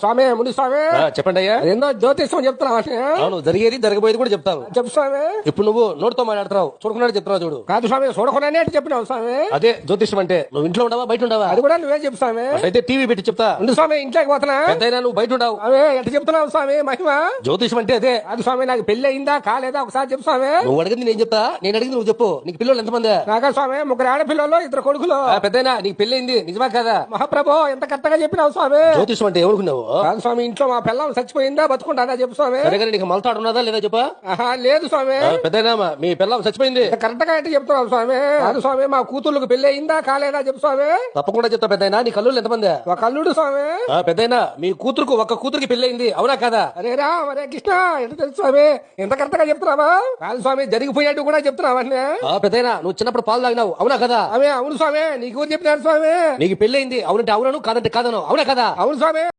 స్వామి ముని స్వామి చెప్పండి అయ్యా. ఏందో జ్యోతిష్యం చెప్తున్నావు. అవును, జరిగేది జరగబోయేది కూడా చెప్తాను. చెప్పు స్వామి. ఇప్పుడు నువ్వు నోటితో మాట్లాడుతున్నావు, చూడకున్నాడు చెప్తున్నావు చూడు. కాదు స్వామి, చూడకుండానే చెప్పినావు స్వామి. అదే జ్యోతిష్యం అంటే. నువ్వు ఇంట్లో ఉండవా బయట ఉండవా? అది కూడా నువ్వే చెప్పు స్వామి. అయితే టీవీ పెట్టి చెప్తా ఉండు స్వామి, ఇంట్లోకి పోతున్నా. పెద్దయినా నువ్వు బయట ఉండవు. అవే ఎట్ట చెప్తున్నావు స్వామి మహిమ? జ్యోతిష్యం అంటే అదే. అది స్వామి, నాకు పెళ్లి అయిందా కాలేదా ఒకసారి చెప్పు స్వామి. నువ్వు అడిగింది నేను చెప్తా, నేను అడిగింది నువ్వు చెప్పు. నీకు పిల్లలు ఎంతమంది? నాగా స్వామి, 3 ఆడపిల్లలు 2 కొడుకులు. పెద్దయినా నీకు పెళ్లి అయింది నిజమా కదా? మహాప్రభు ఎంత కరెక్ట్గా చెప్పినావు స్వామి. జ్యోతిష్యం అంటే ఎవరుకున్నావు? కాదు స్వామి, ఇంట్లో మా పిల్లం చచ్చిపోయిందా బతుకుంటాదా చెప్పు స్వామి. సరేగానే నీకు మలతాడు ఉన్నదా లేదా చెప్పా? లేదు స్వామి. పెద్దయినా మీ పిల్లం చచ్చిపోయింది కరెక్ట్ గా అంటే చెప్తున్నావు స్వామి. కాదు స్వామి, మా కూతుర్లకు పెళ్లి అయిందా కాలేదా చెప్పు స్వామి. తప్పకుండా చెప్తా పెద్దయినా. నీ కల్లుళ్ళు ఎంతమంది? ఒక అల్లుడు స్వామి. పెద్దయినా మీ కూతురుకు ఒక్క కూతురికి పెళ్లి అయింది అవునా కదా? అరే రామ్ అరే కృష్ణ, ఎంత తెలుసు స్వామి, ఎంత కరెక్ట్ గా చెప్తున్నావా? కాదు స్వామి, జరిగిపోయేట్టు కూడా చెప్తున్నావా? పెద్దయినా నువ్వు చిన్నప్పుడు పాలు తాగినావు అవునా కదా? అవే అవును స్వామి. నీకు చెప్పినారు స్వామి. నీకు పెళ్లి అయింది అవునంటే అవునను, కాదంటే కాదను అవునా కదా? అవును స్వామి.